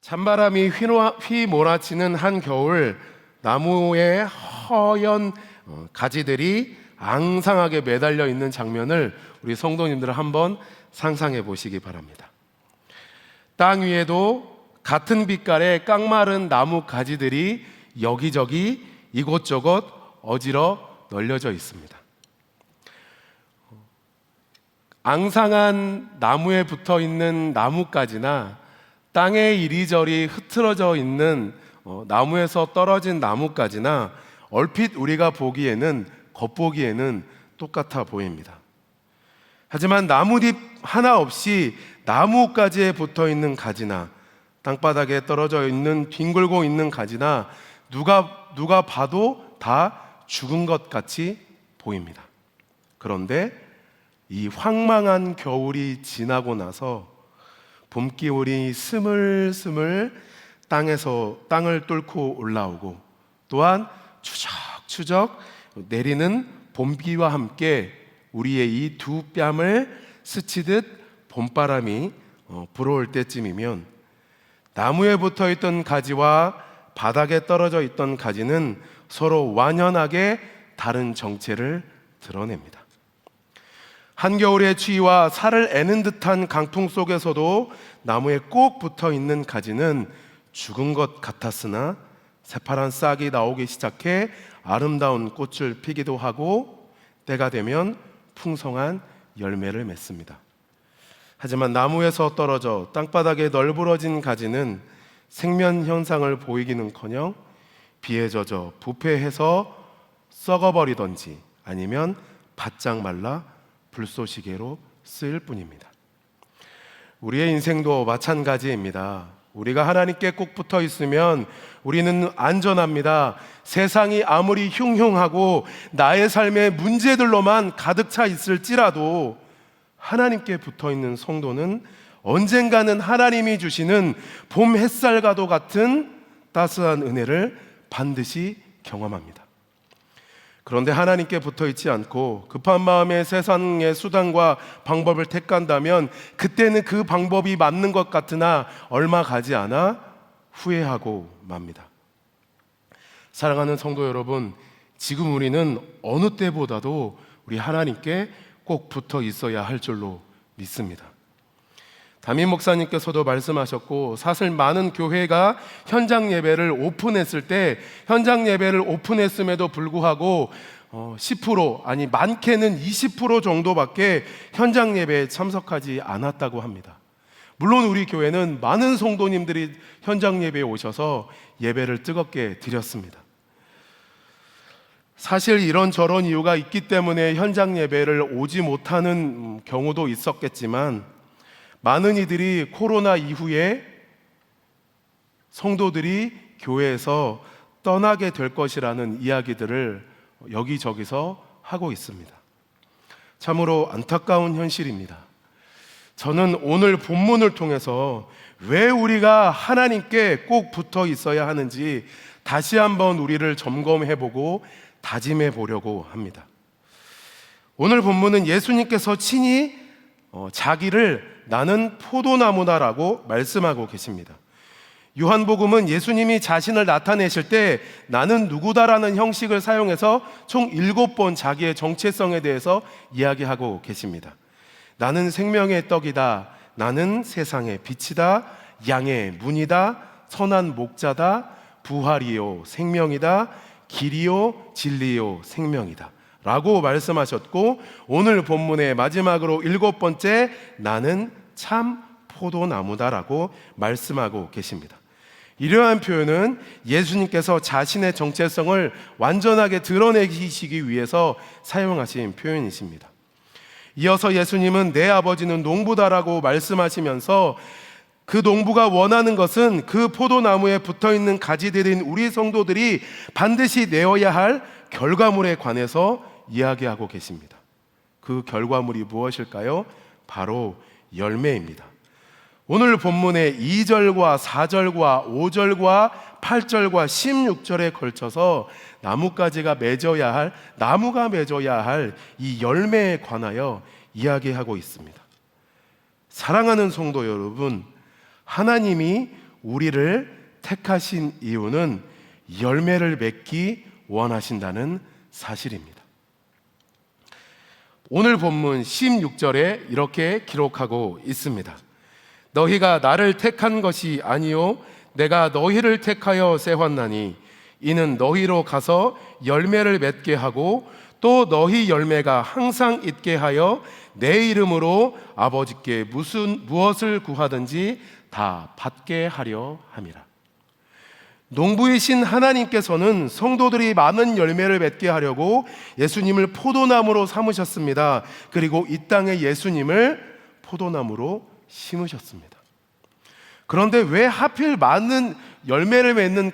찬바람이 휘몰아치는 한겨울, 나무의 허연 가지들이 앙상하게 매달려 있는 장면을 우리 성도님들 한번 상상해 보시기 바랍니다. 땅 위에도 같은 빛깔의 깡마른 나무 가지들이 여기저기 이곳저곳 어지러 널려져 있습니다. 앙상한 나무에 붙어 있는 나뭇가지나 땅에 이리저리 흐트러져 있는 나무에서 떨어진 나뭇가지나 얼핏 우리가 겉보기에는 똑같아 보입니다. 하지만 나뭇잎 하나 없이 나뭇가지에 붙어 있는 가지나 땅바닥에 떨어져 있는 뒹굴고 있는 가지나 누가 봐도 다 죽은 것 같이 보입니다. 그런데 이 황망한 겨울이 지나고 나서 봄기운이 스물스물 땅을 뚫고 올라오고, 또한 추적추적 내리는 봄비와 함께 우리의 이 두 뺨을 스치듯 봄바람이 불어올 때쯤이면 나무에 붙어있던 가지와 바닥에 떨어져 있던 가지는 서로 완연하게 다른 정체를 드러냅니다. 한겨울의 추위와 살을 애는 듯한 강풍 속에서도 나무에 꼭 붙어있는 가지는 죽은 것 같았으나 새파란 싹이 나오기 시작해 아름다운 꽃을 피기도 하고 때가 되면 풍성한 열매를 맺습니다. 하지만 나무에서 떨어져 땅바닥에 널브러진 가지는 생면 현상을 보이기는커녕 비에 젖어 부패해서 썩어버리던지 아니면 바짝 말라 불쏘시개로 쓰일 뿐입니다. 우리의 인생도 마찬가지입니다. 우리가 하나님께 꼭 붙어 있으면 우리는 안전합니다. 세상이 아무리 흉흉하고 나의 삶의 문제들로만 가득 차 있을지라도 하나님께 붙어 있는 성도는 언젠가는 하나님이 주시는 봄 햇살과도 같은 따스한 은혜를 반드시 경험합니다. 그런데 하나님께 붙어 있지 않고 급한 마음에 세상의 수단과 방법을 택한다면 그때는 그 방법이 맞는 것 같으나 얼마 가지 않아 후회하고 맙니다. 사랑하는 성도 여러분, 지금 우리는 어느 때보다도 우리 하나님께 꼭 붙어 있어야 할 줄로 믿습니다. 담임 목사님께서도 말씀하셨고, 사실 많은 교회가 현장 예배를 오픈했을 때 현장 예배를 오픈했음에도 불구하고 10% 아니 많게는 20% 정도밖에 현장 예배에 참석하지 않았다고 합니다. 물론 우리 교회는 많은 성도님들이 현장 예배에 오셔서 예배를 뜨겁게 드렸습니다. 사실 이런저런 이유가 있기 때문에 현장 예배를 오지 못하는 경우도 있었겠지만 많은 이들이 코로나 이후에 성도들이 교회에서 떠나게 될 것이라는 이야기들을 여기저기서 하고 있습니다. 참으로 안타까운 현실입니다. 저는 오늘 본문을 통해서 왜 우리가 하나님께 꼭 붙어 있어야 하는지 다시 한번 우리를 점검해보고 다짐해 보려고 합니다. 오늘 본문은 예수님께서 친히 자기를 나는 포도나무다라고 말씀하고 계십니다. 요한복음은 예수님이 자신을 나타내실 때 나는 누구다라는 형식을 사용해서 총 7번 자기의 정체성에 대해서 이야기하고 계십니다. 나는 생명의 떡이다, 나는 세상의 빛이다, 양의 문이다, 선한 목자다, 부활이요 생명이다, 길이요 진리요 생명이다 라고 말씀하셨고, 오늘 본문의 마지막으로 7번째 나는 참 포도나무다라고 말씀하고 계십니다. 이러한 표현은 예수님께서 자신의 정체성을 완전하게 드러내시기 위해서 사용하신 표현이십니다. 이어서 예수님은 내 아버지는 농부다라고 말씀하시면서 그 농부가 원하는 것은 그 포도나무에 붙어있는 가지들인 우리 성도들이 반드시 내어야 할 결과물에 관해서 이야기하고 계십니다. 그 결과물이 무엇일까요? 바로 열매입니다. 오늘 본문의 2절과 4절과 5절과 8절과 16절에 걸쳐서 나무가 맺어야 할 이 열매에 관하여 이야기하고 있습니다. 사랑하는 성도 여러분, 하나님이 우리를 택하신 이유는 열매를 맺기 원하신다는 사실입니다. 오늘 본문 16절에 이렇게 기록하고 있습니다. 너희가 나를 택한 것이 아니요 내가 너희를 택하여 세웠나니 이는 너희로 가서 열매를 맺게 하고 또 너희 열매가 항상 있게 하여 내 이름으로 아버지께 무엇을 구하든지 다 받게 하려 함이라. 농부이신 하나님께서는 성도들이 많은 열매를 맺게 하려고 예수님을 포도나무로 삼으셨습니다. 그리고 이 땅에 예수님을 포도나무로 심으셨습니다. 그런데 왜 하필 많은 열매를 맺는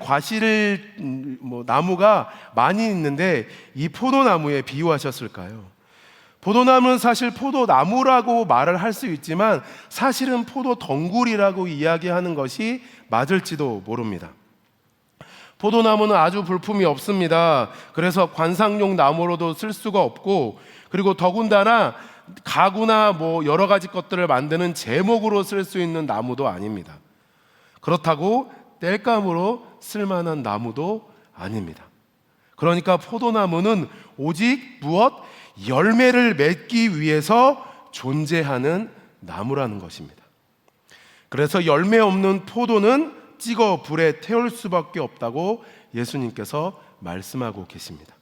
나무가 많이 있는데 이 포도나무에 비유하셨을까요? 포도나무는 사실 포도나무라고 말을 할 수 있지만 사실은 포도덩굴이라고 이야기하는 것이 맞을지도 모릅니다. 포도나무는 아주 볼품이 없습니다. 그래서 관상용 나무로도 쓸 수가 없고, 그리고 더군다나 가구나 여러 가지 것들을 만드는 제목으로 쓸 수 있는 나무도 아닙니다. 그렇다고 땔감으로 쓸만한 나무도 아닙니다. 그러니까 포도나무는 오직 무엇? 열매를 맺기 위해서 존재하는 나무라는 것입니다. 그래서 열매 없는 포도는 찍어 불에 태울 수밖에 없다고 예수님께서 말씀하고 계십니다.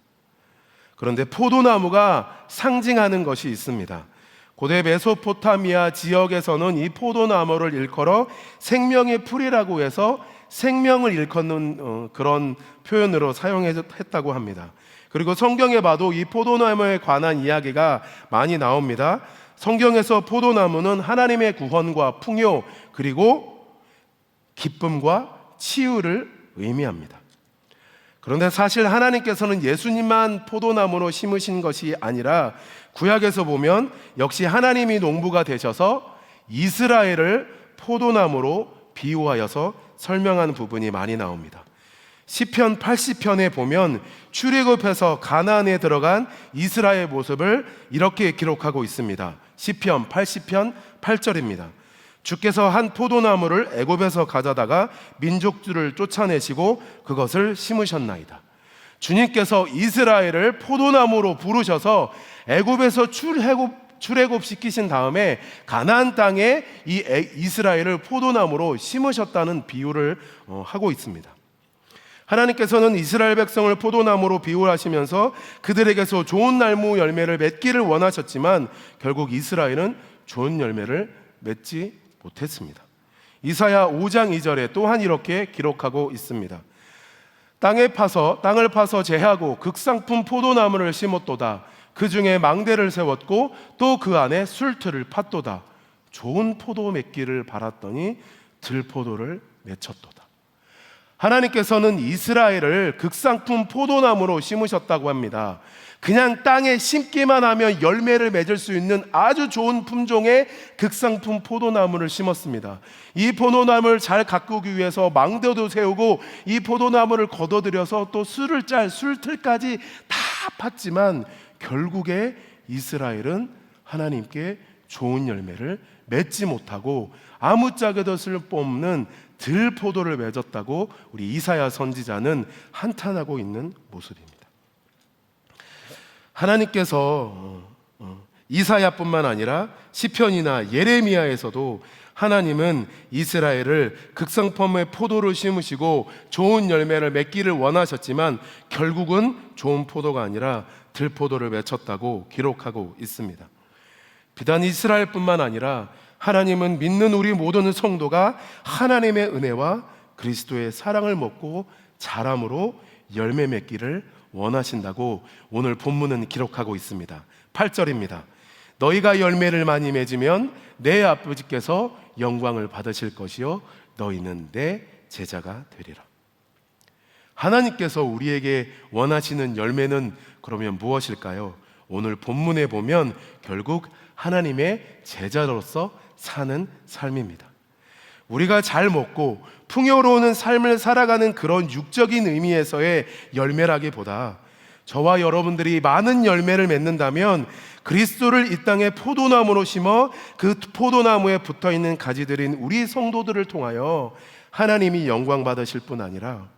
그런데 포도나무가 상징하는 것이 있습니다. 고대 메소포타미아 지역에서는 이 포도나무를 일컬어 생명의 풀이라고 해서 생명을 일컫는 그런 표현으로 사용했다고 합니다. 그리고 성경에 봐도 이 포도나무에 관한 이야기가 많이 나옵니다. 성경에서 포도나무는 하나님의 구원과 풍요 그리고 기쁨과 치유를 의미합니다. 그런데 사실 하나님께서는 예수님만 포도나무로 심으신 것이 아니라 구약에서 보면 역시 하나님이 농부가 되셔서 이스라엘을 포도나무로 비유하여서 설명하는 부분이 많이 나옵니다. 시편 80편에 보면 출애굽해서 가나안에 들어간 이스라엘 모습을 이렇게 기록하고 있습니다. 시편 80편 8절입니다. 주께서 한 포도나무를 애굽에서 가져다가 민족들을 쫓아내시고 그것을 심으셨나이다. 주님께서 이스라엘을 포도나무로 부르셔서 애굽에서 출애굽 시키신 다음에 가나안 땅에 이 이스라엘을 포도나무로 심으셨다는 비유를 하고 있습니다. 하나님께서는 이스라엘 백성을 포도나무로 비유하시면서 그들에게서 좋은 나무 열매를 맺기를 원하셨지만 결국 이스라엘은 좋은 열매를 맺지 못했습니다. 이사야 5장 2절에 또한 이렇게 기록하고 있습니다. 땅을 파서 제하고 극상품 포도나무를 심었도다. 그 중에 망대를 세웠고 또 그 안에 술틀을 팠도다. 좋은 포도 맺기를 바랐더니 들포도를 맺혔도다. 하나님께서는 이스라엘을 극상품 포도나무로 심으셨다고 합니다. 그냥 땅에 심기만 하면 열매를 맺을 수 있는 아주 좋은 품종의 극상품 포도나무를 심었습니다. 이 포도나무를 잘 가꾸기 위해서 망대도 세우고 이 포도나무를 걷어들여서 또 술틀까지 다 팠지만 결국에 이스라엘은 하나님께 좋은 열매를 맺지 못하고 아무짝에도 쓸모없는 들포도를 맺었다고 우리 이사야 선지자는 한탄하고 있는 모습입니다. 하나님께서 이사야뿐만 아니라 시편이나 예레미야에서도 하나님은 이스라엘을 극상품의 포도를 심으시고 좋은 열매를 맺기를 원하셨지만 결국은 좋은 포도가 아니라 들포도를 맺혔다고 기록하고 있습니다. 비단 이스라엘뿐만 아니라 하나님은 믿는 우리 모든 성도가 하나님의 은혜와 그리스도의 사랑을 먹고 자람으로 열매 맺기를 원하신다고 오늘 본문은 기록하고 있습니다. 8절입니다. 너희가 열매를 많이 맺으면 내 아버지께서 영광을 받으실 것이요 너희는 내 제자가 되리라. 하나님께서 우리에게 원하시는 열매는 그러면 무엇일까요? 오늘 본문에 보면 결국 하나님의 제자로서 사는 삶입니다. 우리가 잘 먹고 풍요로운 삶을 살아가는 그런 육적인 의미에서의 열매라기보다 저와 여러분들이 많은 열매를 맺는다면 그리스도를 이 땅에 포도나무로 심어 그 포도나무에 붙어있는 가지들인 우리 성도들을 통하여 하나님이 영광 받으실 뿐 아니라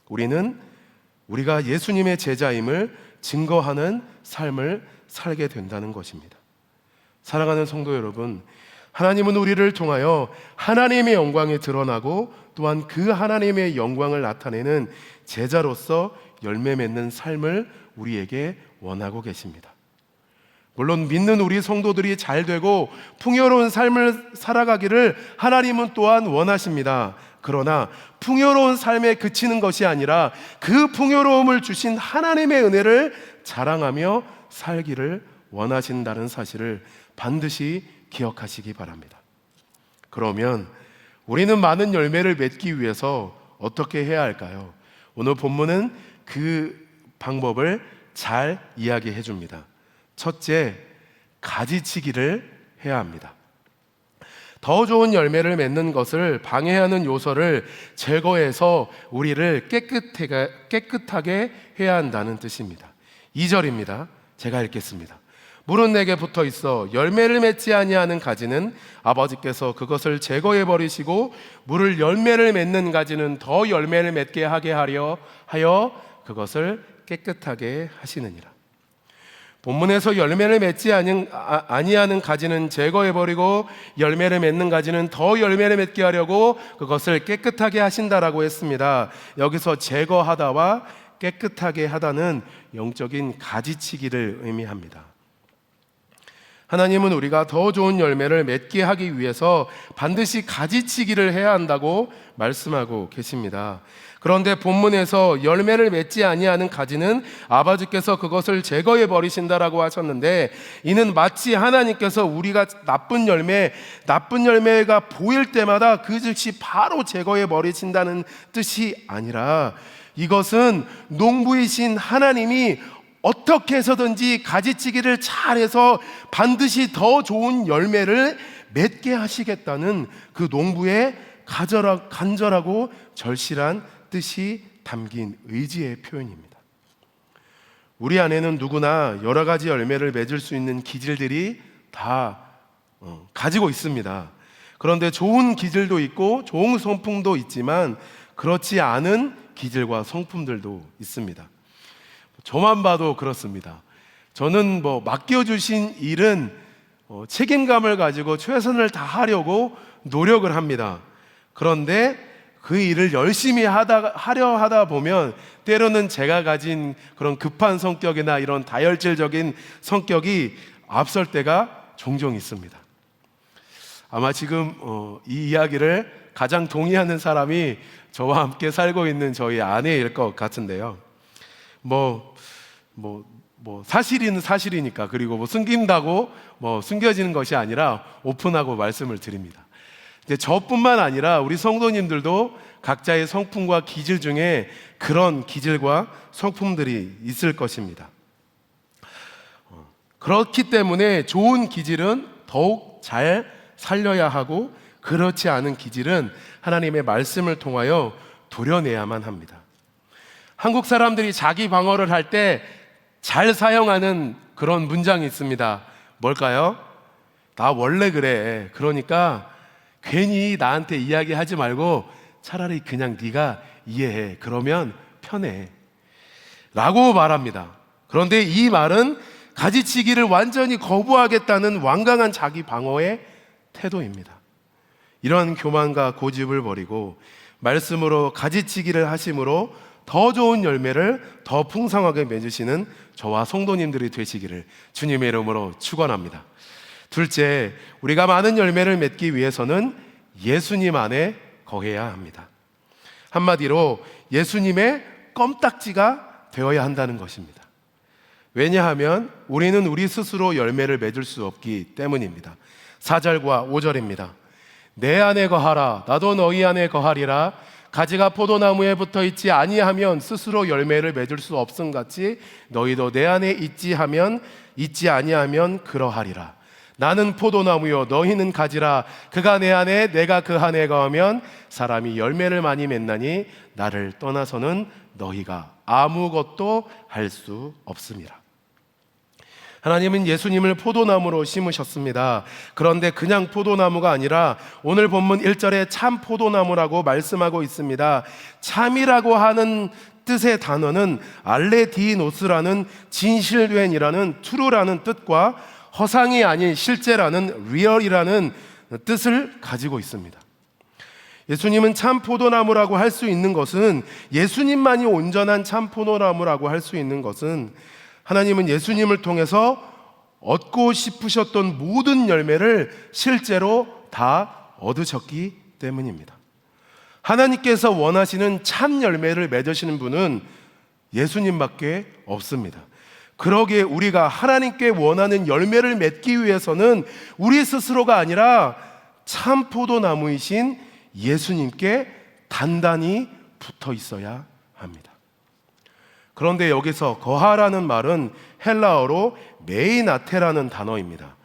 우리는 우리가 예수님의 제자임을 증거하는 삶을 살게 된다는 것입니다. 사랑하는 성도 여러분, 하나님은 우리를 통하여 하나님의 영광이 드러나고 또한 그 하나님의 영광을 나타내는 제자로서 열매 맺는 삶을 우리에게 원하고 계십니다. 물론 믿는 우리 성도들이 잘 되고 풍요로운 삶을 살아가기를 하나님은 또한 원하십니다. 그러나 풍요로운 삶에 그치는 것이 아니라 그 풍요로움을 주신 하나님의 은혜를 자랑하며 살기를 원하신다는 사실을 반드시 기억하시기 바랍니다. 그러면 우리는 많은 열매를 맺기 위해서 어떻게 해야 할까요? 오늘 본문은 그 방법을 잘 이야기해 줍니다. 첫째, 가지치기를 해야 합니다. 더 좋은 열매를 맺는 것을 방해하는 요소를 제거해서 우리를 깨끗하게 해야 한다는 뜻입니다. 2절입니다. 제가 읽겠습니다. 물은 내게 붙어 있어 열매를 맺지 아니하는 가지는 아버지께서 그것을 제거해 버리시고 물을 열매를 맺는 가지는 더 열매를 맺게 하게 하여 그것을 깨끗하게 하시느니라. 본문에서 열매를 맺지 아니하는 가지는 제거해버리고 열매를 맺는 가지는 더 열매를 맺게 하려고 그것을 깨끗하게 하신다라고 했습니다. 여기서 제거하다와 깨끗하게 하다는 영적인 가지치기를 의미합니다. 하나님은 우리가 더 좋은 열매를 맺게 하기 위해서 반드시 가지치기를 해야 한다고 말씀하고 계십니다. 그런데 본문에서 열매를 맺지 아니하는 가지는 아버지께서 그것을 제거해 버리신다라고 하셨는데, 이는 마치 하나님께서 우리가 나쁜 열매가 보일 때마다 그 즉시 바로 제거해 버리신다는 뜻이 아니라, 이것은 농부이신 하나님이 어떻게 해서든지 가지치기를 잘해서 반드시 더 좋은 열매를 맺게 하시겠다는 그 농부의 간절하고 절실한 뜻이 담긴 의지의 표현입니다. 우리 안에는 누구나 여러 가지 열매를 맺을 수 있는 기질들이 다 가지고 있습니다. 그런데 좋은 기질도 있고 좋은 성품도 있지만 그렇지 않은 기질과 성품들도 있습니다. 저만 봐도 그렇습니다. 저는 맡겨주신 일은 책임감을 가지고 최선을 다하려고 노력을 합니다. 그런데 그 일을 열심히 하려 하다 보면 때로는 제가 가진 그런 급한 성격이나 이런 다혈질적인 성격이 앞설 때가 종종 있습니다. 아마 지금 이 이야기를 가장 동의하는 사람이 저와 함께 살고 있는 저희 아내일 것 같은데요. 사실은 사실이니까, 그리고 숨긴다고 숨겨지는 것이 아니라 오픈하고 말씀을 드립니다. 이제 저뿐만 아니라 우리 성도님들도 각자의 성품과 기질 중에 그런 기질과 성품들이 있을 것입니다. 그렇기 때문에 좋은 기질은 더욱 잘 살려야 하고, 그렇지 않은 기질은 하나님의 말씀을 통하여 도려내야만 합니다. 한국 사람들이 자기 방어를 할 때 잘 사용하는 그런 문장이 있습니다. 뭘까요? 나 원래 그래. 그러니까 괜히 나한테 이야기하지 말고 차라리 그냥 네가 이해해. 그러면 편해. 라고 말합니다. 그런데 이 말은 가지치기를 완전히 거부하겠다는 완강한 자기 방어의 태도입니다. 이런 교만과 고집을 버리고 말씀으로 가지치기를 하심으로 더 좋은 열매를 더 풍성하게 맺으시는 저와 성도님들이 되시기를 주님의 이름으로 축원합니다. 둘째, 우리가 많은 열매를 맺기 위해서는 예수님 안에 거해야 합니다. 한마디로 예수님의 껌딱지가 되어야 한다는 것입니다. 왜냐하면 우리는 우리 스스로 열매를 맺을 수 없기 때문입니다. 4절과 5절입니다. 내 안에 거하라, 나도 너희 안에 거하리라. 가지가 포도나무에 붙어 있지 아니하면 스스로 열매를 맺을 수 없음같이 너희도 내 안에 있지 아니하면 그러하리라. 나는 포도나무요 너희는 가지라. 그가 내 안에 내가 그 안에 거하면 사람이 열매를 많이 맺나니 나를 떠나서는 너희가 아무것도 할 수 없음이라. 하나님은 예수님을 포도나무로 심으셨습니다. 그런데 그냥 포도나무가 아니라 오늘 본문 1절에 참 포도나무라고 말씀하고 있습니다. 참이라고 하는 뜻의 단어는 알레디노스라는 진실된이라는 true라는 뜻과 허상이 아닌 실제라는 real이라는 뜻을 가지고 있습니다. 예수님은 참 포도나무라고 할 수 있는 것은, 예수님만이 온전한 참 포도나무라고 할 수 있는 것은, 하나님은 예수님을 통해서 얻고 싶으셨던 모든 열매를 실제로 다 얻으셨기 때문입니다. 하나님께서 원하시는 참 열매를 맺으시는 분은 예수님밖에 없습니다. 그러기에 우리가 하나님께 원하는 열매를 맺기 위해서는 우리 스스로가 아니라 참 포도나무이신 예수님께 단단히 붙어 있어야 합니다. 그런데 여기서 거하라는 말은 헬라어로 메이나테라는 단어입니다.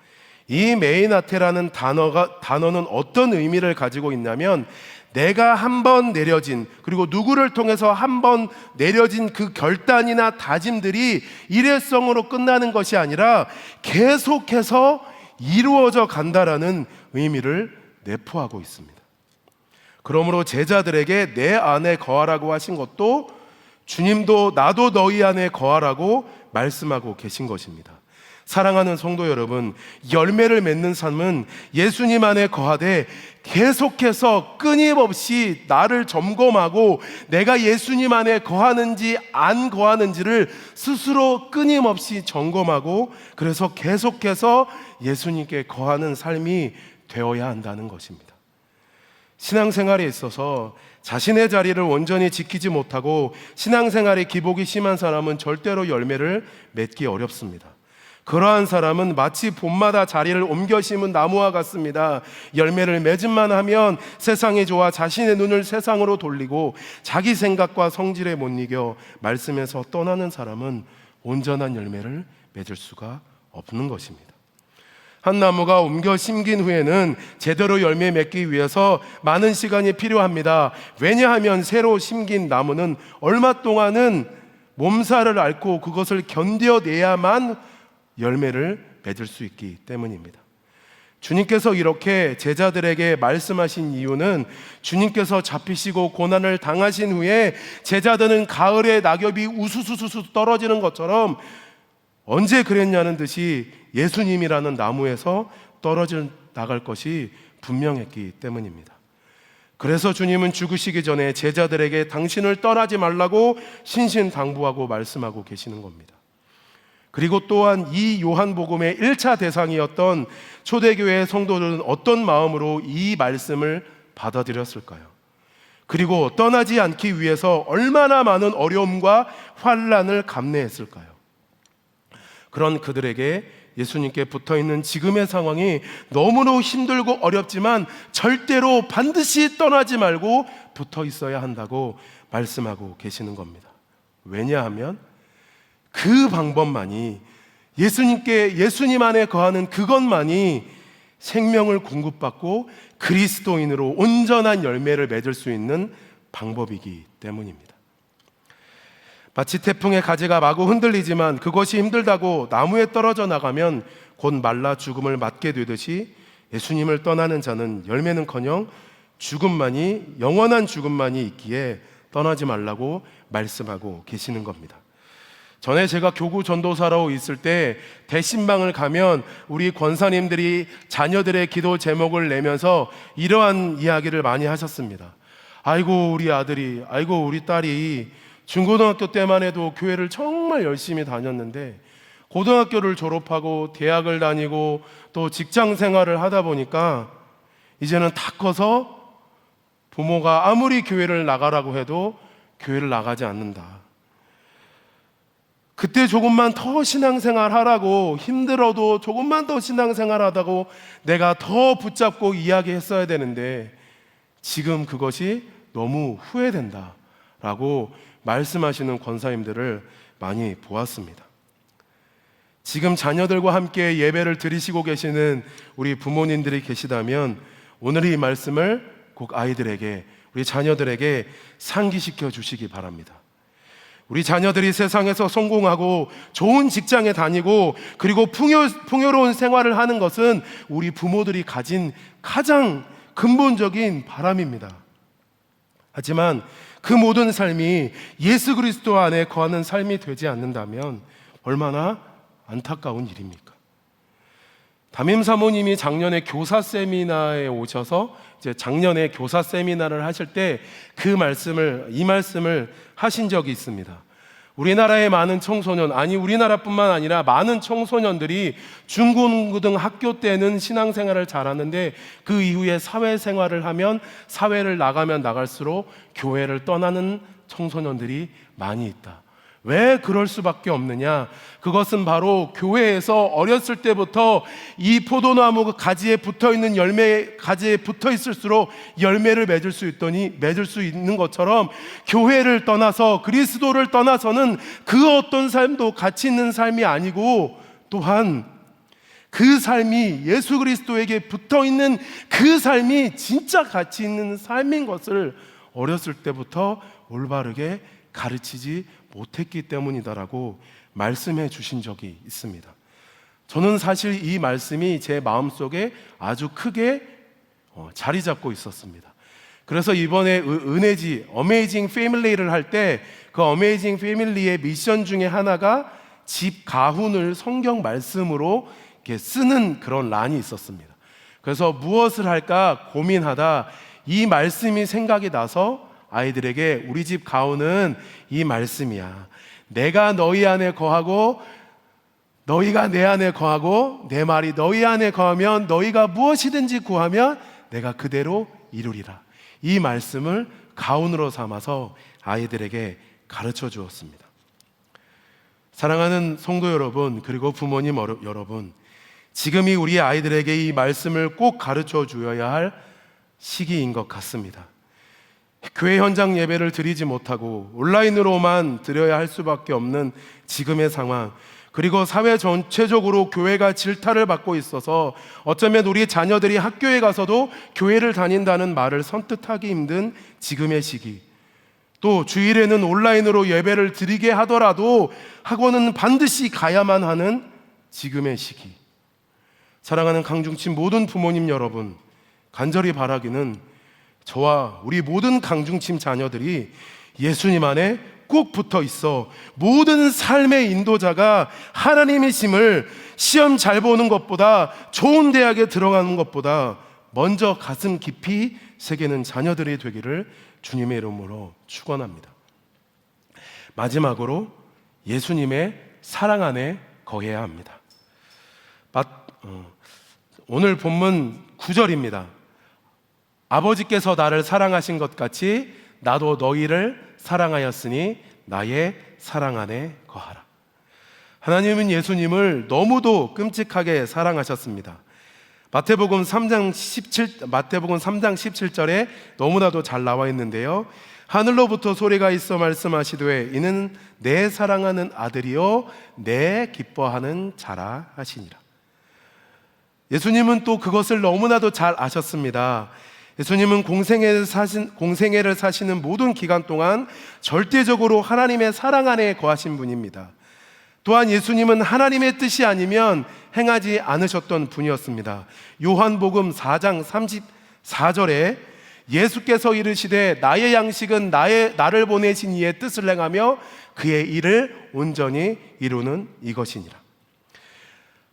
이 메이나테라는 단어는 어떤 의미를 가지고 있냐면, 내가 한번 내려진, 그리고 누구를 통해서 한번 내려진 그 결단이나 다짐들이 일회성으로 끝나는 것이 아니라 계속해서 이루어져 간다라는 의미를 내포하고 있습니다. 그러므로 제자들에게 내 안에 거하라고 하신 것도 주님도 나도 너희 안에 거하라고 말씀하고 계신 것입니다. 사랑하는 성도 여러분, 열매를 맺는 삶은 예수님 안에 거하되 계속해서 끊임없이 나를 점검하고 내가 예수님 안에 거하는지 안 거하는지를 스스로 끊임없이 점검하고, 그래서 계속해서 예수님께 거하는 삶이 되어야 한다는 것입니다. 신앙생활에 있어서 자신의 자리를 온전히 지키지 못하고 신앙생활에 기복이 심한 사람은 절대로 열매를 맺기 어렵습니다. 그러한 사람은 마치 봄마다 자리를 옮겨 심은 나무와 같습니다. 열매를 맺음만 하면 세상이 좋아 자신의 눈을 세상으로 돌리고 자기 생각과 성질에 못 이겨 말씀에서 떠나는 사람은 온전한 열매를 맺을 수가 없는 것입니다. 한 나무가 옮겨 심긴 후에는 제대로 열매 맺기 위해서 많은 시간이 필요합니다. 왜냐하면 새로 심긴 나무는 얼마 동안은 몸살을 앓고 그것을 견뎌내야만 열매를 맺을 수 있기 때문입니다. 주님께서 이렇게 제자들에게 말씀하신 이유는, 주님께서 잡히시고 고난을 당하신 후에 제자들은 가을에 낙엽이 우수수수 떨어지는 것처럼 언제 그랬냐는 듯이 예수님이라는 나무에서 떨어져 나갈 것이 분명했기 때문입니다. 그래서 주님은 죽으시기 전에 제자들에게 당신을 떠나지 말라고 신신당부하고 말씀하고 계시는 겁니다. 그리고 또한 이 요한복음의 1차 대상이었던 초대교회 성도들은 어떤 마음으로 이 말씀을 받아들였을까요? 그리고 떠나지 않기 위해서 얼마나 많은 어려움과 환난을 감내했을까요? 그런 그들에게 예수님께 붙어있는 지금의 상황이 너무나 힘들고 어렵지만 절대로 반드시 떠나지 말고 붙어 있어야 한다고 말씀하고 계시는 겁니다. 왜냐하면 그 방법만이, 예수님 안에 거하는 그것만이 생명을 공급받고 그리스도인으로 온전한 열매를 맺을 수 있는 방법이기 때문입니다. 마치 태풍의 가지가 마구 흔들리지만 그것이 힘들다고 나무에 떨어져 나가면 곧 말라 죽음을 맞게 되듯이, 예수님을 떠나는 자는 열매는커녕 죽음만이, 영원한 죽음만이 있기에 떠나지 말라고 말씀하고 계시는 겁니다. 전에 제가 교구 전도사로 있을 때 대신방을 가면 우리 권사님들이 자녀들의 기도 제목을 내면서 이러한 이야기를 많이 하셨습니다. 아이고 우리 아들이, 아이고 우리 딸이 중고등학교 때만 해도 교회를 정말 열심히 다녔는데 고등학교를 졸업하고 대학을 다니고 또 직장 생활을 하다 보니까 이제는 다 커서 부모가 아무리 교회를 나가라고 해도 교회를 나가지 않는다. 그때 조금만 더 신앙생활 하라고, 힘들어도 조금만 더 신앙생활 하다고 내가 더 붙잡고 이야기했어야 되는데 지금 그것이 너무 후회된다 라고 말씀하시는 권사님들을 많이 보았습니다. 지금 자녀들과 함께 예배를 드리시고 계시는 우리 부모님들이 계시다면 오늘 이 말씀을 꼭 아이들에게, 우리 자녀들에게 상기시켜 주시기 바랍니다. 우리 자녀들이 세상에서 성공하고 좋은 직장에 다니고 그리고 풍요로운 생활을 하는 것은 우리 부모들이 가진 가장 근본적인 바람입니다. 하지만 그 모든 삶이 예수 그리스도 안에 거하는 삶이 되지 않는다면 얼마나 안타까운 일입니까? 담임 사모님이 작년에 교사 세미나에 오셔서 이제 작년에 교사 세미나를 하실 때 이 말씀을 하신 적이 있습니다. 우리나라의 많은 청소년, 우리나라뿐만 아니라 많은 청소년들이 중고등학교 때는 신앙생활을 잘하는데 그 이후에 사회생활을 하면 사회를 나가면 나갈수록 교회를 떠나는 청소년들이 많이 있다. 왜 그럴 수밖에 없느냐? 그것은 바로 교회에서 어렸을 때부터 이 포도나무 가지에 붙어있는 가지에 붙어있을수록 열매를 맺을 수 있는 것처럼 교회를 떠나서 그리스도를 떠나서는 그 어떤 삶도 가치 있는 삶이 아니고 또한 그 삶이 예수 그리스도에게 붙어있는 그 삶이 진짜 가치 있는 삶인 것을 어렸을 때부터 올바르게 가르치지 못했기 때문이다라고 말씀해 주신 적이 있습니다. 저는 사실 이 말씀이 제 마음속에 아주 크게 자리 잡고 있었습니다. 그래서 이번에 은혜지 어메이징 패밀리를 할 때 그 어메이징 패밀리의 미션 중에 하나가 집 가훈을 성경 말씀으로 이렇게 쓰는 그런 란이 있었습니다. 그래서 무엇을 할까 고민하다 이 말씀이 생각이 나서 아이들에게 우리 집 가훈은 이 말씀이야. 내가 너희 안에 거하고 너희가 내 안에 거하고 내 말이 너희 안에 거하면 너희가 무엇이든지 구하면 내가 그대로 이루리라. 이 말씀을 가훈으로 삼아서 아이들에게 가르쳐 주었습니다. 사랑하는 성도 여러분, 그리고 부모님 여러분, 지금이 우리 아이들에게 이 말씀을 꼭 가르쳐 주어야 할 시기인 것 같습니다. 교회 현장 예배를 드리지 못하고 온라인으로만 드려야 할 수밖에 없는 지금의 상황, 그리고 사회 전체적으로 교회가 질타를 받고 있어서 어쩌면 우리 자녀들이 학교에 가서도 교회를 다닌다는 말을 선뜻하기 힘든 지금의 시기, 또 주일에는 온라인으로 예배를 드리게 하더라도 학원은 반드시 가야만 하는 지금의 시기, 사랑하는 강중친 모든 부모님 여러분, 간절히 바라기는 저와 우리 모든 강중침 자녀들이 예수님 안에 꼭 붙어 있어 모든 삶의 인도자가 하나님이심을 시험 잘 보는 것보다, 좋은 대학에 들어가는 것보다 먼저 가슴 깊이 새기는 자녀들이 되기를 주님의 이름으로 축원합니다. 마지막으로 예수님의 사랑 안에 거해야 합니다. 오늘 본문 9절입니다. 아버지께서 나를 사랑하신 것 같이 나도 너희를 사랑하였으니 나의 사랑 안에 거하라. 하나님은 예수님을 너무도 끔찍하게 사랑하셨습니다. 마태복음 3장 17절에 너무나도 잘 나와 있는데요, 하늘로부터 소리가 있어 말씀하시되 이는 내 사랑하는 아들이요 내 기뻐하는 자라 하시니라. 예수님은 또 그것을 너무나도 잘 아셨습니다. 예수님은 공생애를 사시는 모든 기간 동안 절대적으로 하나님의 사랑 안에 거하신 분입니다. 또한 예수님은 하나님의 뜻이 아니면 행하지 않으셨던 분이었습니다. 요한복음 4장 34절에 예수께서 이르시되 나의 양식은 나를 보내신 이의 뜻을 행하며 그의 일을 온전히 이루는 이것이니라.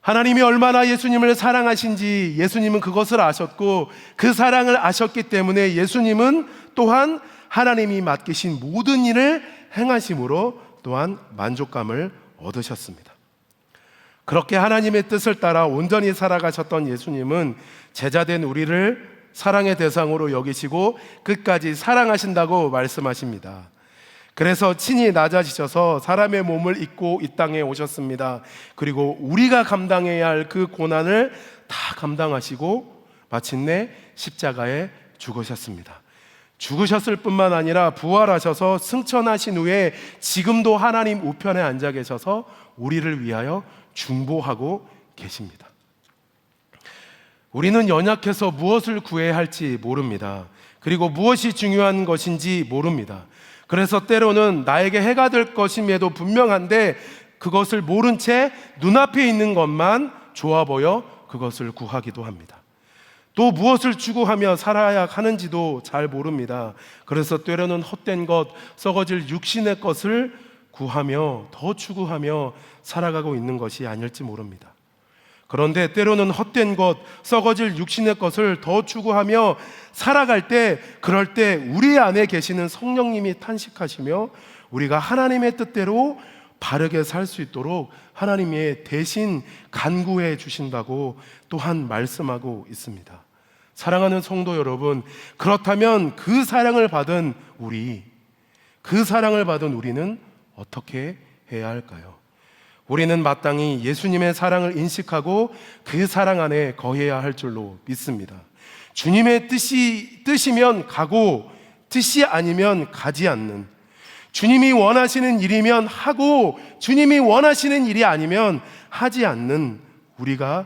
하나님이 얼마나 예수님을 사랑하신지 예수님은 그것을 아셨고, 그 사랑을 아셨기 때문에 예수님은 또한 하나님이 맡기신 모든 일을 행하심으로 또한 만족감을 얻으셨습니다. 그렇게 하나님의 뜻을 따라 온전히 살아가셨던 예수님은 제자된 우리를 사랑의 대상으로 여기시고 끝까지 사랑하신다고 말씀하십니다. 그래서 친히 낮아지셔서 사람의 몸을 입고 이 땅에 오셨습니다. 그리고 우리가 감당해야 할 그 고난을 다 감당하시고 마침내 십자가에 죽으셨습니다. 죽으셨을 뿐만 아니라 부활하셔서 승천하신 후에 지금도 하나님 우편에 앉아 계셔서 우리를 위하여 중보하고 계십니다. 우리는 연약해서 무엇을 구해야 할지 모릅니다. 그리고 무엇이 중요한 것인지 모릅니다. 그래서 때로는 나에게 해가 될 것임에도 분명한데 그것을 모른 채 눈앞에 있는 것만 좋아 보여 그것을 구하기도 합니다. 또 무엇을 추구하며 살아야 하는지도 잘 모릅니다. 그래서 때로는 헛된 것, 썩어질 육신의 것을 구하며 더 추구하며 살아가고 있는 것이 아닐지 모릅니다. 그런데 때로는 헛된 것, 썩어질 육신의 것을 더 추구하며 살아갈 때, 그럴 때 우리 안에 계시는 성령님이 탄식하시며 우리가 하나님의 뜻대로 바르게 살 수 있도록 하나님이 대신 간구해 주신다고 또한 말씀하고 있습니다. 사랑하는 성도 여러분, 그렇다면 그 사랑을 받은 우리는 어떻게 해야 할까요? 우리는 마땅히 예수님의 사랑을 인식하고 그 사랑 안에 거해야 할 줄로 믿습니다. 주님의 뜻이면 가고 뜻이 아니면 가지 않는, 주님이 원하시는 일이면 하고 주님이 원하시는 일이 아니면 하지 않는 우리가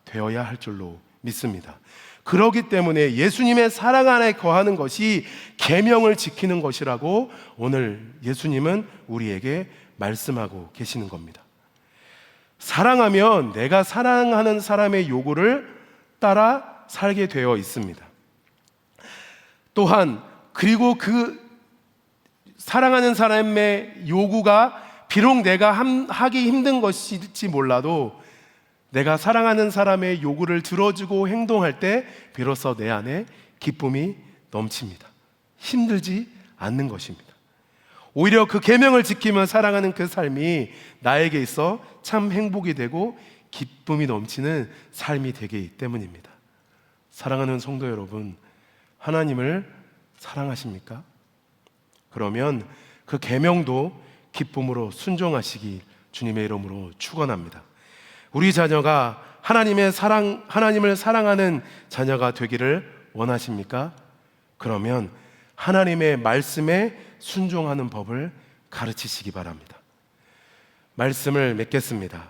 되어야 할 줄로 믿습니다. 그렇기 때문에 예수님의 사랑 안에 거하는 것이 계명을 지키는 것이라고 오늘 예수님은 우리에게 말씀하고 계시는 겁니다. 사랑하면 내가 사랑하는 사람의 요구를 따라 살게 되어 있습니다. 또한 그리고 그 사랑하는 사람의 요구가 비록 내가 하기 힘든 것일지 몰라도 내가 사랑하는 사람의 요구를 들어주고 행동할 때 비로소 내 안에 기쁨이 넘칩니다. 힘들지 않는 것입니다. 오히려 그 계명을 지키며 사랑하는 그 삶이 나에게 있어 참 행복이 되고 기쁨이 넘치는 삶이 되기 때문입니다. 사랑하는 성도 여러분, 하나님을 사랑하십니까? 그러면 그 계명도 기쁨으로 순종하시기 주님의 이름으로 축원합니다. 우리 자녀가 하나님을 사랑하는 자녀가 되기를 원하십니까? 그러면 하나님의 말씀에 순종하는 법을 가르치시기 바랍니다. 말씀을 맺겠습니다.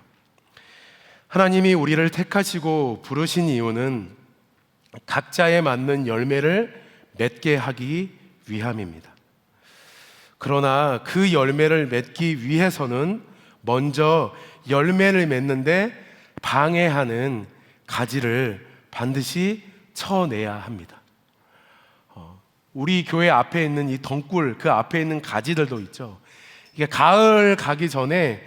하나님이 우리를 택하시고 부르신 이유는 각자에 맞는 열매를 맺게 하기 위함입니다. 그러나 그 열매를 맺기 위해서는 먼저 열매를 맺는데 방해하는 가지를 반드시 쳐내야 합니다. 우리 교회 앞에 있는 이 덩굴, 그 앞에 있는 가지들도 있죠. 이게 가을 가기 전에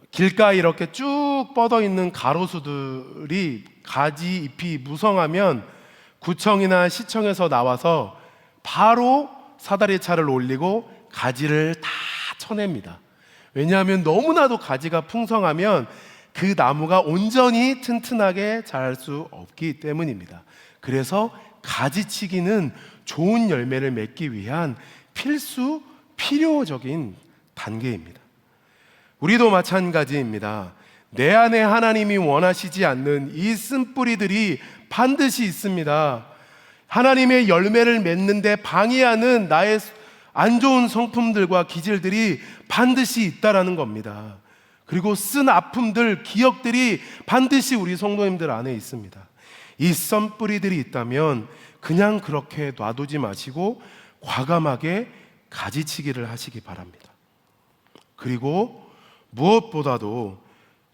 길가에 이렇게 쭉 뻗어 있는 가로수들이 가지 잎이 무성하면 구청이나 시청에서 나와서 바로 사다리 차를 올리고 가지를 다 쳐냅니다. 왜냐하면 너무나도 가지가 풍성하면 그 나무가 온전히 튼튼하게 자랄 수 없기 때문입니다. 그래서 가지치기는 좋은 열매를 맺기 위한 필요적인 단계입니다. 우리도 마찬가지입니다. 내 안에 하나님이 원하시지 않는 이 쓴뿌리들이 반드시 있습니다. 하나님의 열매를 맺는데 방해하는 나의 안 좋은 성품들과 기질들이 반드시 있다라는 겁니다. 그리고 쓴 아픔들, 기억들이 반드시 우리 성도님들 안에 있습니다. 이 썬뿌리들이 있다면 그냥 그렇게 놔두지 마시고 과감하게 가지치기를 하시기 바랍니다. 그리고 무엇보다도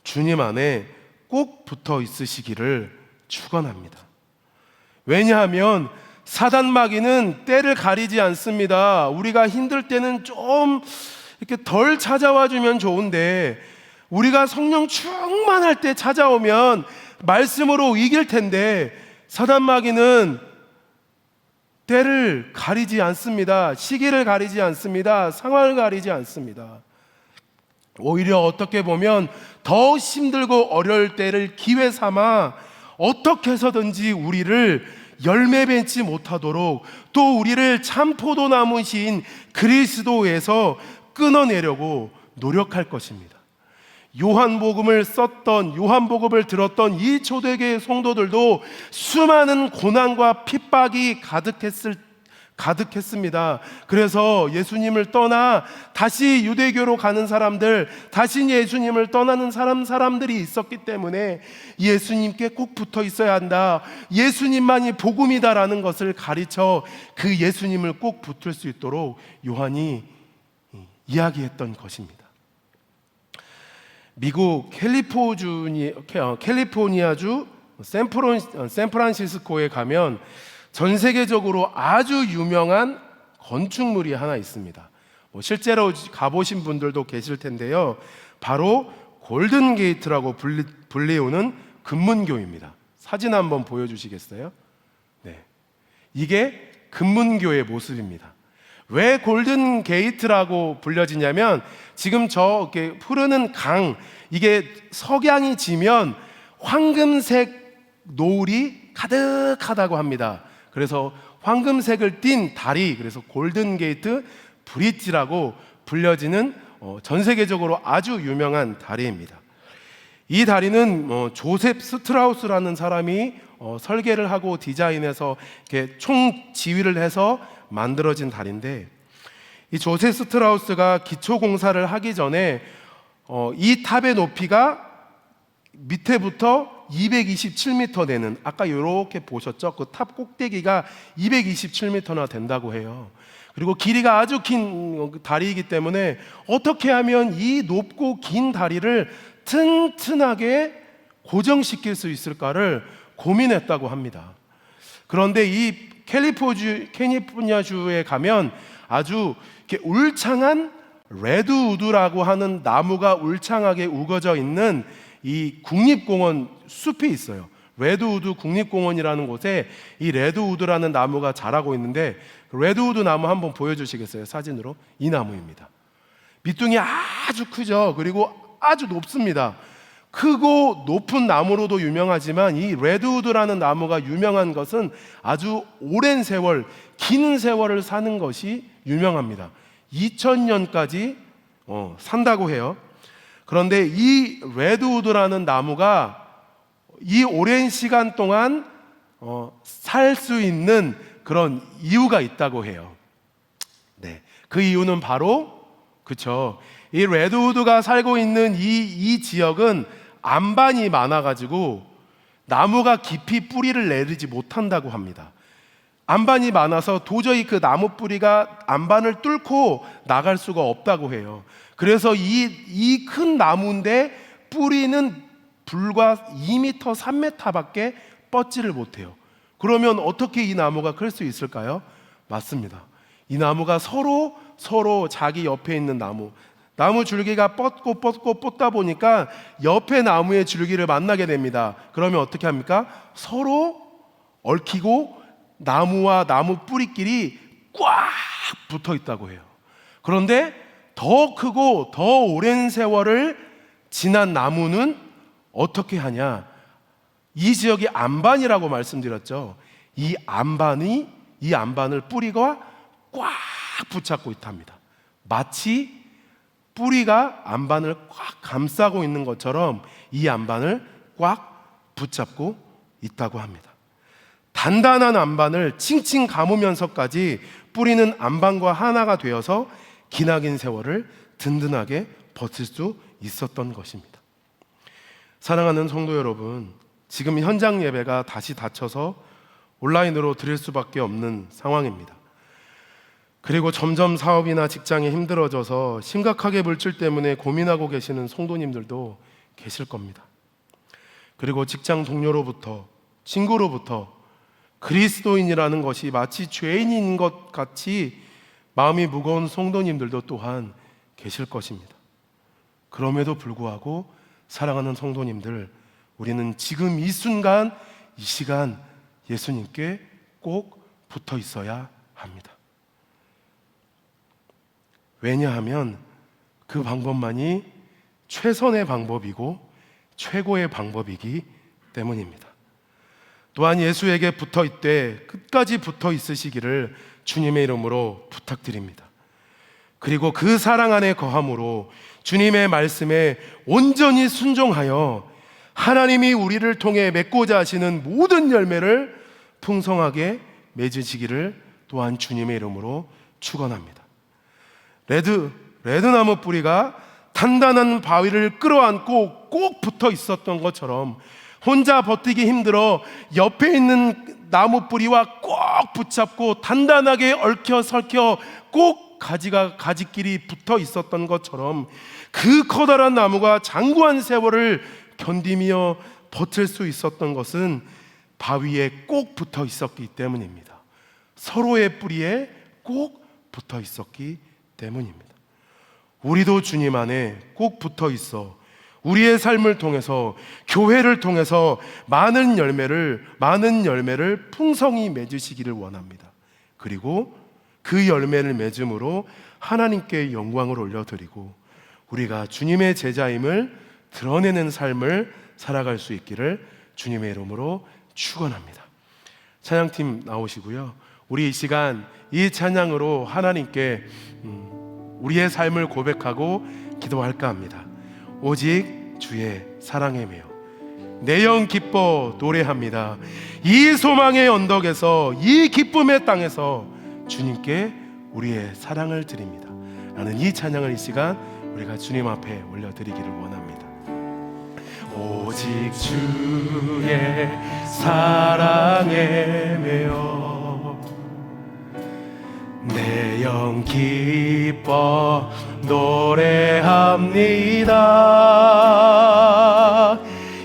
주님 안에 꼭 붙어 있으시기를 축원합니다. 왜냐하면 사단마귀는 때를 가리지 않습니다. 우리가 힘들 때는 좀 이렇게 덜 찾아와 주면 좋은데 우리가 성령 충만할 때 찾아오면 말씀으로 이길 텐데 사단마귀는 때를 가리지 않습니다. 시기를 가리지 않습니다. 상황을 가리지 않습니다. 오히려 어떻게 보면 더 힘들고 어려울 때를 기회 삼아 어떻게 해서든지 우리를 열매 맺지 못하도록 또 우리를 참 포도나무신 그리스도에서 끊어내려고 노력할 것입니다. 요한복음을 들었던 이 초대교회 성도들도 수많은 고난과 핍박이 가득했습니다. 그래서 예수님을 떠나 다시 유대교로 가는 사람들, 다시 예수님을 떠나는 사람들이 있었기 때문에 예수님께 꼭 붙어 있어야 한다, 예수님만이 복음이다라는 것을 가르쳐 그 예수님을 꼭 붙을 수 있도록 요한이 이야기했던 것입니다. 미국 캘리포니아주 샌프란시스코에 가면 전 세계적으로 아주 유명한 건축물이 하나 있습니다. 실제로 가보신 분들도 계실 텐데요, 바로 골든 게이트라고 불리우는 금문교입니다. 사진 한번 보여주시겠어요? 네, 이게 금문교의 모습입니다. 왜 골든 게이트라고 불려지냐면, 지금 저 흐르는 강, 이게 석양이 지면 황금색 노을이 가득하다고 합니다. 그래서 황금색을 띤 다리, 그래서 골든 게이트 브릿지라고 불려지는 전 세계적으로 아주 유명한 다리입니다. 이 다리는 조셉 스트라우스라는 사람이 설계를 하고 디자인해서 이렇게 총 지휘를 해서 만들어진 다리인데, 이 조셉 스트라우스가 기초 공사를 하기 전에 이 탑의 높이가 밑에부터 227m 되는, 아까 이렇게 보셨죠? 그 탑 꼭대기가 227m나 된다고 해요. 그리고 길이가 아주 긴 다리이기 때문에 어떻게 하면 이 높고 긴 다리를 튼튼하게 고정시킬 수 있을까를 고민했다고 합니다. 그런데 이 캘리포니아주에 가면 아주 이렇게 울창한 레드우드라고 하는 나무가 울창하게 우거져 있는 이 국립공원 숲이 있어요. 레드우드 국립공원이라는 곳에 이 레드우드라는 나무가 자라고 있는데, 레드우드 나무 한번 보여주시겠어요? 사진으로. 이 나무입니다. 밑둥이 아주 크죠. 그리고 아주 높습니다. 크고 높은 나무로도 유명하지만 이 레드우드라는 나무가 유명한 것은 아주 오랜 세월, 긴 세월을 사는 것이 유명합니다. 2000년까지 산다고 해요. 그런데 이 레드우드라는 나무가 이 오랜 시간 동안 살 수 있는 그런 이유가 있다고 해요. 네, 그 이유는 바로, 그쵸, 이 레드우드가 살고 있는 이 지역은 안반이 많아가지고 나무가 깊이 뿌리를 내리지 못한다고 합니다. 안반이 많아서 도저히 그 나무 뿌리가 안반을 뚫고 나갈 수가 없다고 해요. 그래서 이 큰 나무인데 뿌리는 불과 2m, 3m밖에 뻗지를 못해요. 그러면 어떻게 이 나무가 클 수 있을까요? 맞습니다. 이 나무가 서로 자기 옆에 있는 나무 줄기가 뻗다 보니까 옆에 나무의 줄기를 만나게 됩니다. 그러면 어떻게 합니까? 서로 얽히고 나무와 나무 뿌리끼리 꽉 붙어 있다고 해요. 그런데 더 크고 더 오랜 세월을 지난 나무는 어떻게 하냐? 이 지역이 안반이라고 말씀드렸죠. 이 안반을 뿌리가 꽉 붙잡고 있답니다. 마치 뿌리가 안반을 꽉 감싸고 있는 것처럼 이 안반을 꽉 붙잡고 있다고 합니다. 단단한 안반을 칭칭 감으면서까지 뿌리는 안반과 하나가 되어서 기나긴 세월을 든든하게 버틸 수 있었던 것입니다. 사랑하는 성도 여러분, 지금 현장 예배가 다시 닫혀서 온라인으로 드릴 수밖에 없는 상황입니다. 그리고 점점 사업이나 직장이 힘들어져서 심각하게 물질 때문에 고민하고 계시는 성도님들도 계실 겁니다. 그리고 직장 동료로부터, 친구로부터 그리스도인이라는 것이 마치 죄인인 것 같이 마음이 무거운 성도님들도 또한 계실 것입니다. 그럼에도 불구하고 사랑하는 성도님들, 우리는 지금 이 순간, 이 시간 예수님께 꼭 붙어 있어야 합니다. 왜냐하면 그 방법만이 최선의 방법이고 최고의 방법이기 때문입니다. 또한 예수에게 붙어 있되 끝까지 붙어 있으시기를 주님의 이름으로 부탁드립니다. 그리고 그 사랑 안에 거함으로 주님의 말씀에 온전히 순종하여 하나님이 우리를 통해 맺고자 하시는 모든 열매를 풍성하게 맺으시기를 또한 주님의 이름으로 축원합니다. 레드나무 뿌리가 단단한 바위를 끌어안고 꼭 붙어 있었던 것처럼 혼자 버티기 힘들어 옆에 있는 나무 뿌리와 꼭 붙잡고 단단하게 얽혀 설켜 꼭 가지끼리 붙어 있었던 것처럼 그 커다란 나무가 장구한 세월을 견디며 버틸 수 있었던 것은 바위에 꼭 붙어 있었기 때문입니다. 서로의 뿌리에 꼭 붙어 있었기 때문입니다. 우리도 주님 안에 꼭 붙어 있어 우리의 삶을 통해서, 교회를 통해서 많은 열매를 풍성히 맺으시기를 원합니다. 그리고 그 열매를 맺음으로 하나님께 영광을 올려드리고 우리가 주님의 제자임을 드러내는 삶을 살아갈 수 있기를 주님의 이름으로 축원합니다. 찬양팀 나오시고요. 우리 이 시간 이 찬양으로 하나님께 우리의 삶을 고백하고 기도할까 합니다. 오직 주의 사랑에 매여 내 영 기뻐 노래합니다. 이 소망의 언덕에서, 이 기쁨의 땅에서 주님께 우리의 사랑을 드립니다. 라는 이 찬양을 이 시간 우리가 주님 앞에 올려드리기를 원합니다. 오직 주의 사랑에 매여 내 영 기뻐 노래합니다.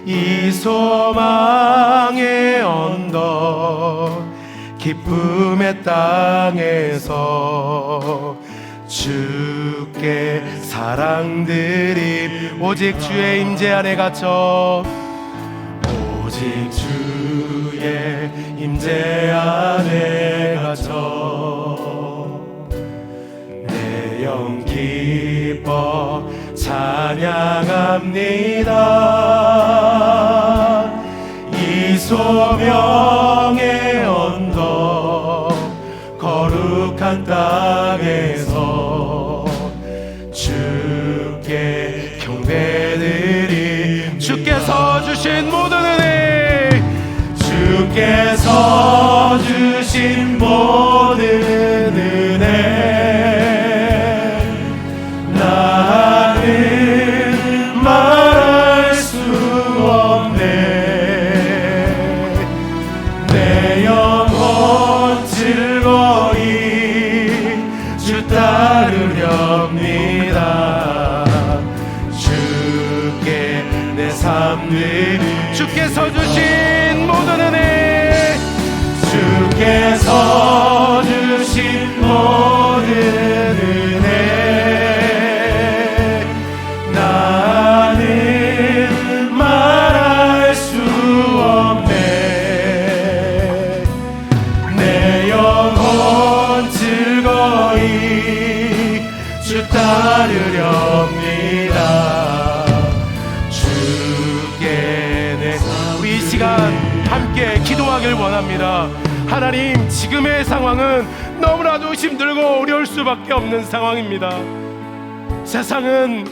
이 소망의 언덕 기쁨의 땅에서 주께 사랑드림. 오직 주의 임재 안에 갇혀, 오직 주의 임재 안에 갇혀 내 영 기뻐 찬양합니다. 이 소명의 언덕 거룩한 땅에서 주께 경배드림. 주께서 주신 모든 은혜, 주께서 주신 모든 은혜 나는 말할 수 없네. 내 영혼 즐거이 주 따르렵니다. 주께 내 삶 드리. 주께서 주신 모든 은혜, 주께서 주신 모든 은혜 나는 말할 수 없네. 내 영혼 즐거이 주 따르렵니다. 주께 내 우리 이 시간 함께 기도하길 원합니다. 하나님, 지금의 상황은 너무나도 힘들고 어려울 수밖에 없는 상황입니다. 세상은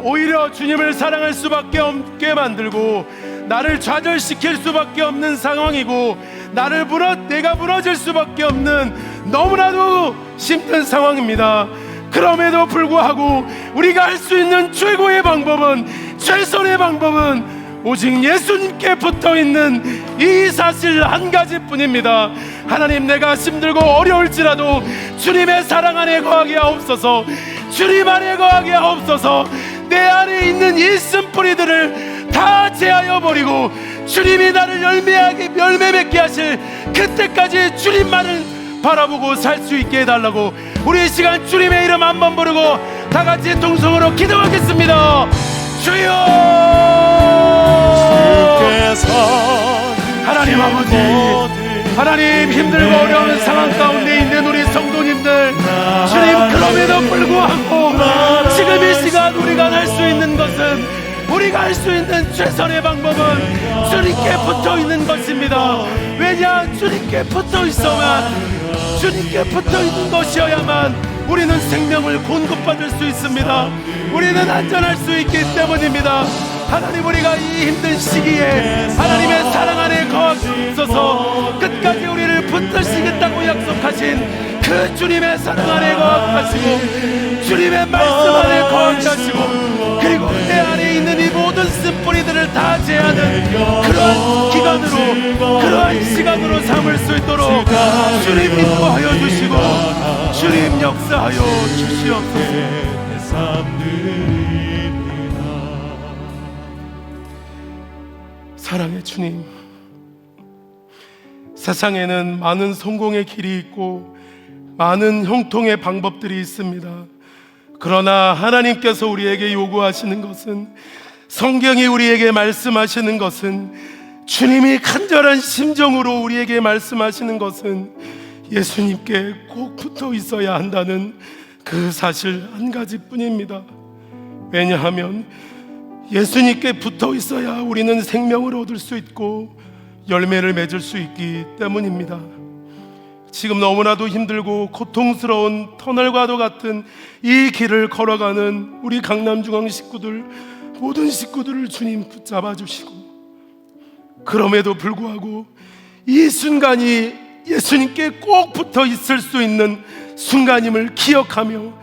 오히려 주님을 사랑할 수밖에 없게 만들고 나를 좌절시킬 수밖에 없는 상황이고 내가 무너질 수밖에 없는 너무나도 힘든 상황입니다. 그럼에도 불구하고 우리가 할 수 있는 최고의 방법은, 최선의 방법은 오직 예수님께 붙어있는 이 사실 한 가지뿐입니다. 하나님, 내가 힘들고 어려울지라도 주님의 사랑 안에 거하게 하옵소서. 주님 안에 거하게 하옵소서. 내 안에 있는 이 쓴뿌리들을 다 제하여 버리고 주님이 나를 열매 맺게 하실 그때까지 주님만을 바라보고 살 수 있게 해달라고 우리 이 시간 주님의 이름 한번 부르고 다 같이 동성으로 기도하겠습니다. 주여! 하나님 아버지, 하나님, 힘들고 어려운 상황 가운데 있는 우리 성도님들, 주님, 그럼에도 불구하고 지금 이 시간 우리가 할 수 있는 것은, 우리가 할 수 있는 최선의 방법은 주님께 붙어있는 것입니다. 왜냐? 주님께 붙어있는 것이어야만 우리는 생명을 공급받을 수 있습니다. 우리는 안전할 수 있기 때문입니다. 하나님, 우리가 이 힘든 시기에 하나님의 사랑 안에 거하셔서 끝까지 우리를 붙드시겠다고 약속하신 그 주님의 사랑 안에 거하시고 주님의 말씀 안에 거하게 하시고, 그리고 내 안에 있는 이 모든 쓴뿌리들을 다 제하는 그러한 기간으로, 그러한 시간으로 삼을 수 있도록 주님 인도하여 주시고 주님 역사하여 주시옵소서. 사랑의 주님, 세상에는 많은 성공의 길이 있고 많은 형통의 방법들이 있습니다. 그러나 하나님께서 우리에게 요구하시는 것은, 성경이 우리에게 말씀하시는 것은, 주님이 간절한 심정으로 우리에게 말씀하시는 것은 예수님께 꼭 붙어 있어야 한다는 그 사실 한 가지뿐입니다. 왜냐하면 예수님께 붙어 있어야 우리는 생명을 얻을 수 있고 열매를 맺을 수 있기 때문입니다. 지금 너무나도 힘들고 고통스러운 터널과도 같은 이 길을 걸어가는 우리 강남중앙 식구들, 모든 식구들을 주님 붙잡아 주시고, 그럼에도 불구하고 이 순간이 예수님께 꼭 붙어 있을 수 있는 순간임을 기억하며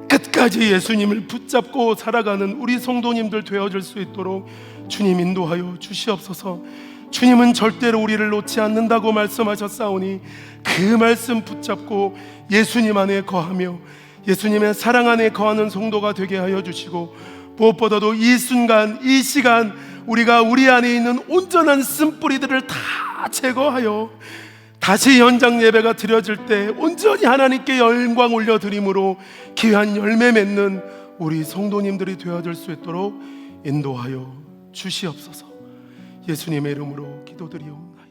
끝까지 예수님을 붙잡고 살아가는 우리 성도님들 되어질 수 있도록 주님 인도하여 주시옵소서. 주님은 절대로 우리를 놓지 않는다고 말씀하셨사오니 그 말씀 붙잡고 예수님 안에 거하며 예수님의 사랑 안에 거하는 성도가 되게 하여 주시고, 무엇보다도 이 순간, 이 시간 우리가 우리 안에 있는 온전한 쓴뿌리들을 다 제거하여 다시 현장 예배가 드려질 때 온전히 하나님께 영광 올려드림으로 귀한 열매 맺는 우리 성도님들이 되어질 수 있도록 인도하여 주시옵소서. 예수님의 이름으로 기도드리옵나이다.